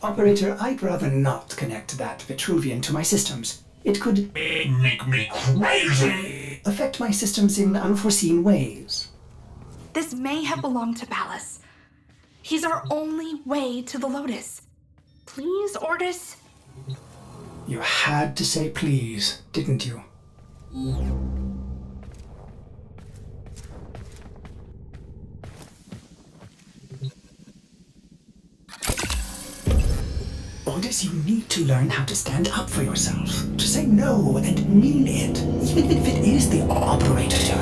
Operator, I'd rather not connect that Vitruvian to my systems. It could make me crazy. Affect my systems in unforeseen ways. This may have belonged to Palace. He's our only way to the Lotus. Please, Ordis? You had to say please, didn't you? Ordis, you need to learn how to stand up for yourself. To say no and mean it, even if it is the operator.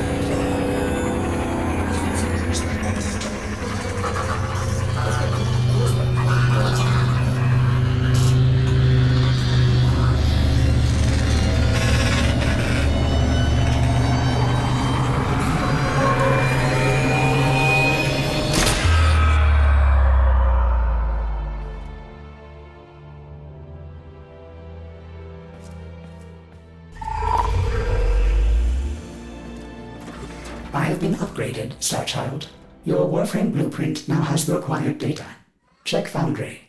I have been upgraded, Starchild. Your Warframe blueprint now has the required data. Check Foundry.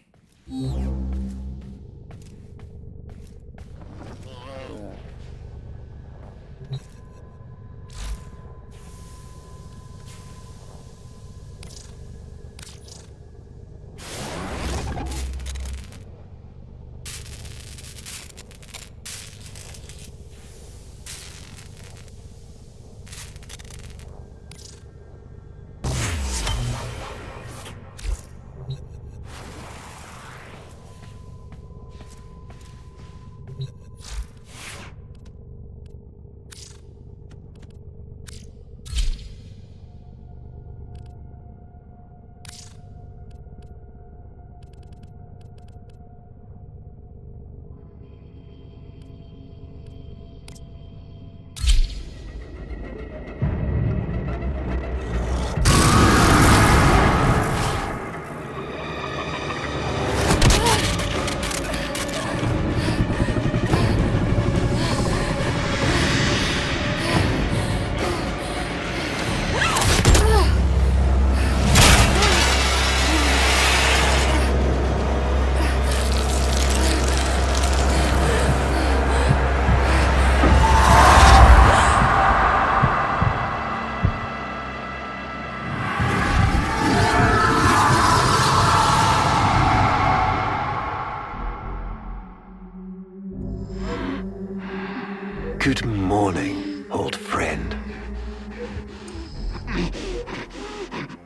Good morning, old friend.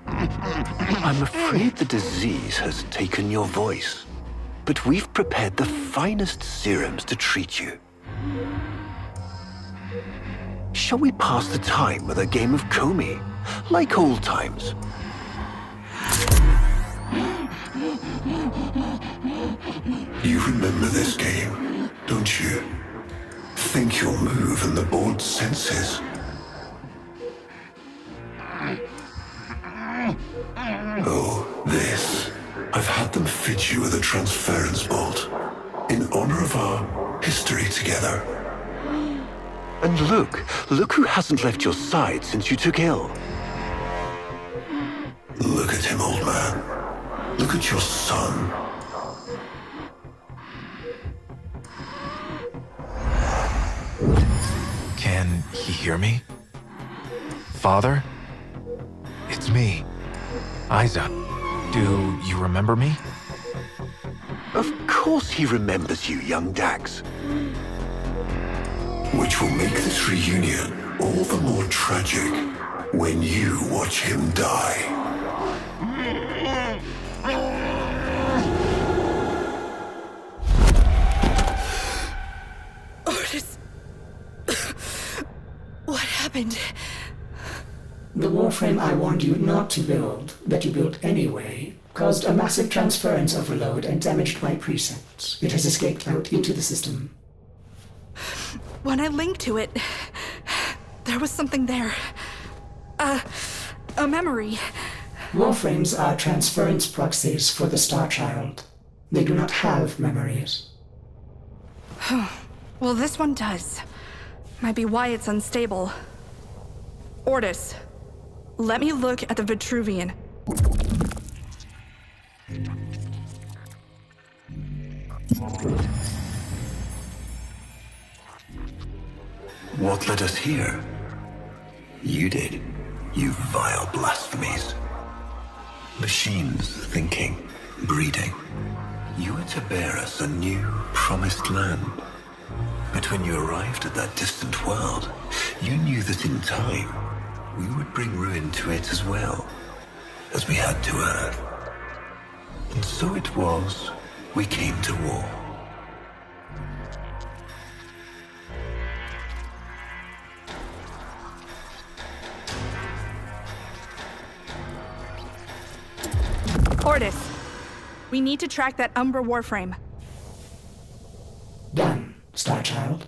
I'm afraid the disease has taken your voice, but we've prepared the finest serums to treat you. Shall we pass the time with a game of Comey, like old times? You remember this game, don't you? Think you'll move in the board's senses. Oh, this. I've had them fit you with a transference bolt, in honor of our history together. And look who hasn't left your side since you took ill. Look at him, old man. Look at your son. Can he hear me? Father? It's me, Isa. Do you remember me? Of course he remembers you, young Dax. Which will make this reunion all the more tragic when you watch him die. Ordis. What happened? The Warframe I warned you not to build, that you built anyway, caused a massive transference overload and damaged my precepts. It has escaped out into the system. When I linked to it, there was something there. A memory. Warframes are transference proxies for the Starchild. They do not have memories. Well, this one does. Might be why it's unstable. Ordis, let me look at the Vitruvian. What led us here? You did, you vile blasphemies. Machines thinking, breeding. You were to bear us a new, promised land. But when you arrived at that distant world, you knew that in time, we would bring ruin to it as well, as we had to Earth. And so it was, we came to war. Ordis, we need to track that Umbra Warframe. Done, Starchild.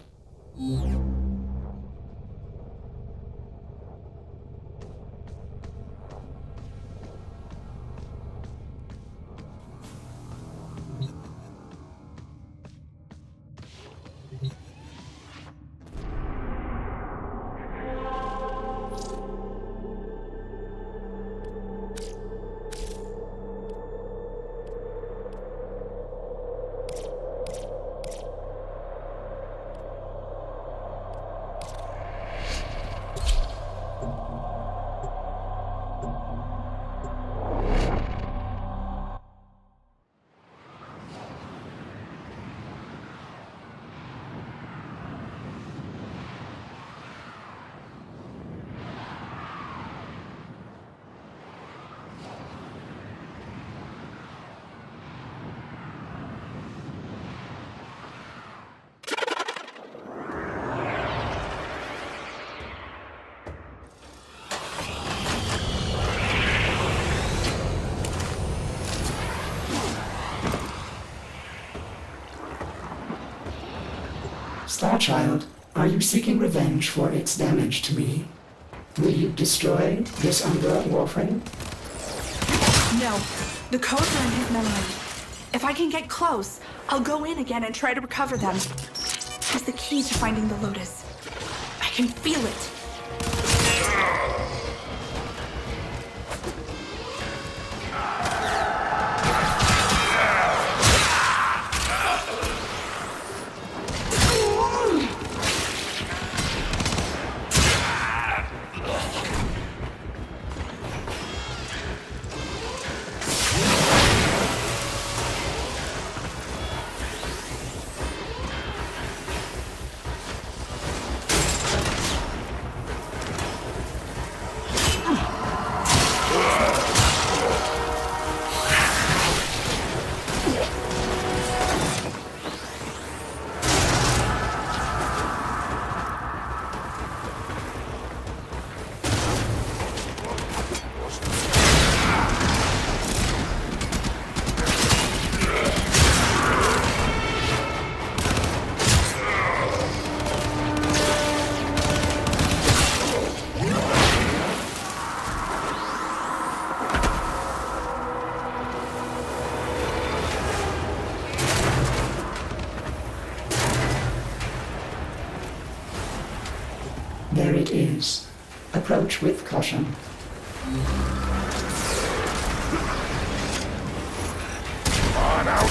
Starchild, are you seeking revenge for its damage to me? Will you destroy this Umbra Warframe? No, the codes are in his memory. If I can get close, I'll go in again and try to recover them. It's the key to finding the Lotus. I can feel it. There it is. Approach with caution. On out.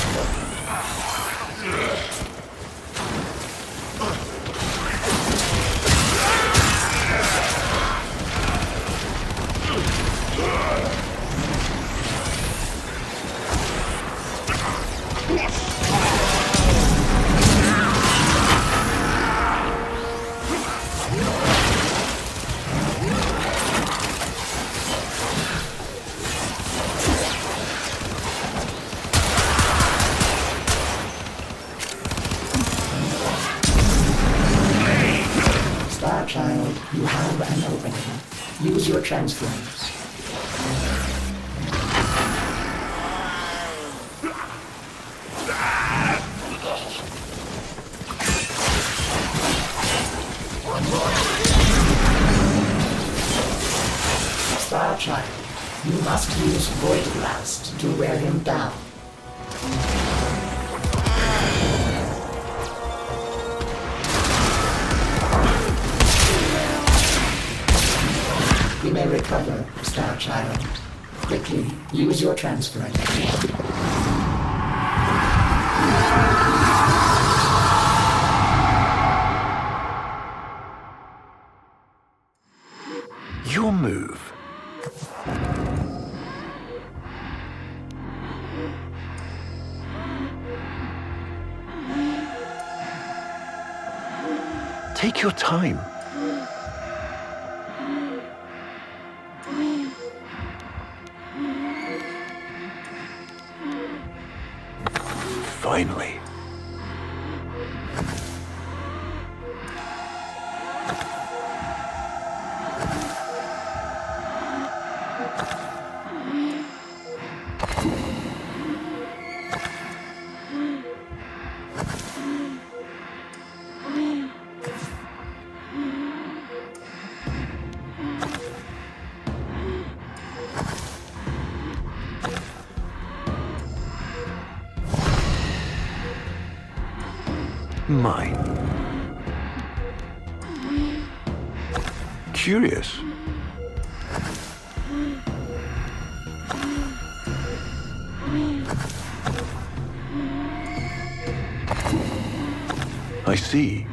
Starchild, you have an opening. Use your transference. Starchild, you must use Void Blast to wear him down. You may recover, Starchild. Quickly, use your transference. Take your time. Finally. Mine. Curious. I see.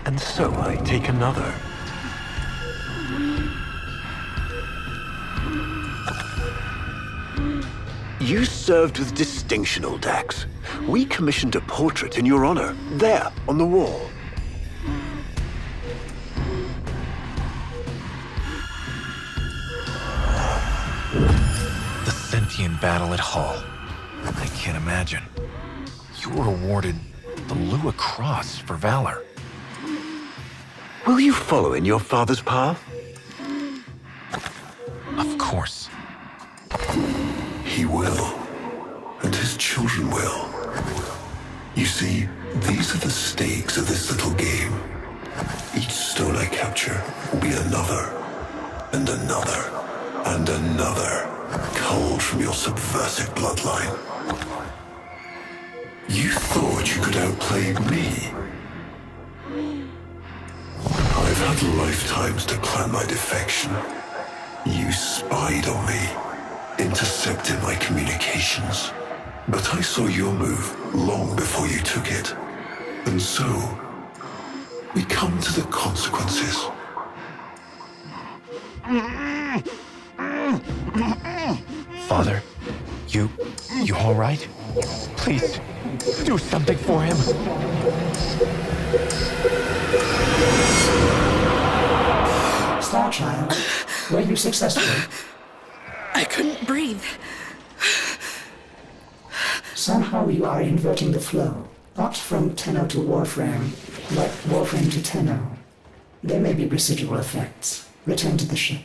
And so I take another. You served with distinction, old Dax. We commissioned a portrait in your honor, there, on the wall. The sentient battle at Hull. I can't imagine. You were awarded the Lua Cross for valor. Will you follow in your father's path? Of course. He will, and his children will. You see, these are the stakes of this little game. Each stone I capture will be another, and another, and another, culled from your subversive bloodline. You thought you could outplay me? I've had lifetimes to plan my defection. You spied on me, intercepted my communications. But I saw your move long before you took it. And so, we come to the consequences. Father, you all right? Please, do something for him. Starchild, were you successful? I couldn't breathe. Somehow you are inverting the flow, not from Tenno to Warframe, but Warframe to Tenno. There may be residual effects. Return to the ship.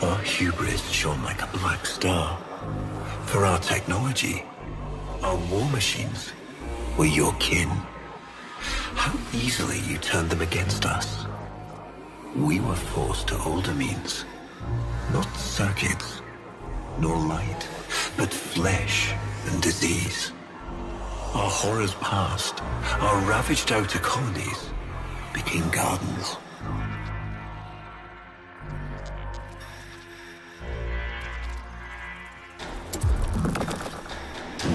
Our hubris shone like a black star. For our technology, our war machines were your kin. How easily you turned them against us. We were forced to older means. Not circuits, nor light, but flesh and disease. Our horrors passed, our ravaged outer colonies became gardens.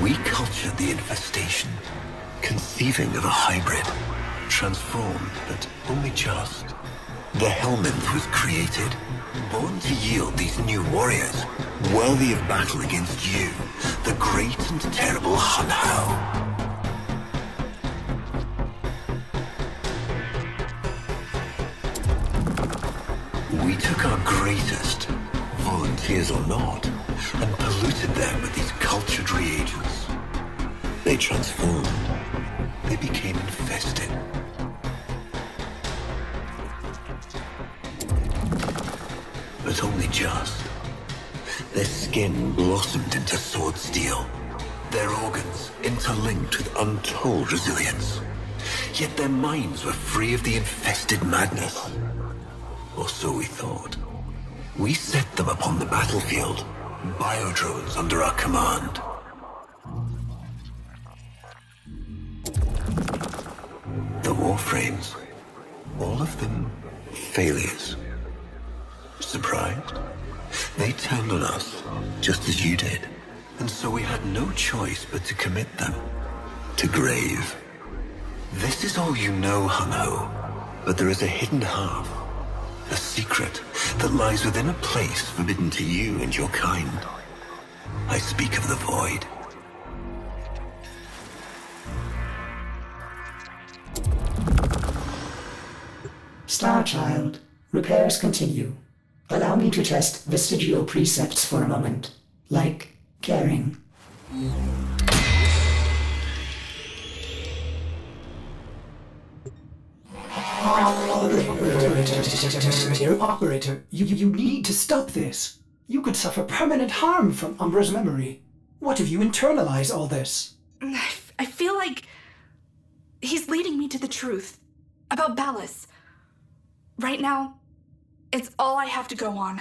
We cultured the infestation, conceiving of a hybrid, transformed, but only just. The Helminth was created, born to yield these new warriors, worthy of battle against you, the great and terrible Hun Hao. We took our greatest, volunteers or not, and polluted them with these cultured reagents. They transformed. They became infested. But only just. Their skin blossomed into sword steel. Their organs interlinked with untold resilience. Yet their minds were free of the infested madness. Or so we thought. We set them upon the battlefield, biodrones under our command. The Warframes, all of them failures. Surprised? They turned on us, just as you did. And so we had no choice but to commit them to grave. This is all you know, Hun-Ho, but there is a hidden half. A secret that lies within a place forbidden to you and your kind. I speak of the Void. Starchild, repairs continue. Allow me to test vestigial precepts for a moment, like caring. Operator, you need to stop this. You could suffer permanent harm from Umbra's memory. What if you internalize all this? I feel like he's leading me to the truth about Ballas. Right now, it's all I have to go on.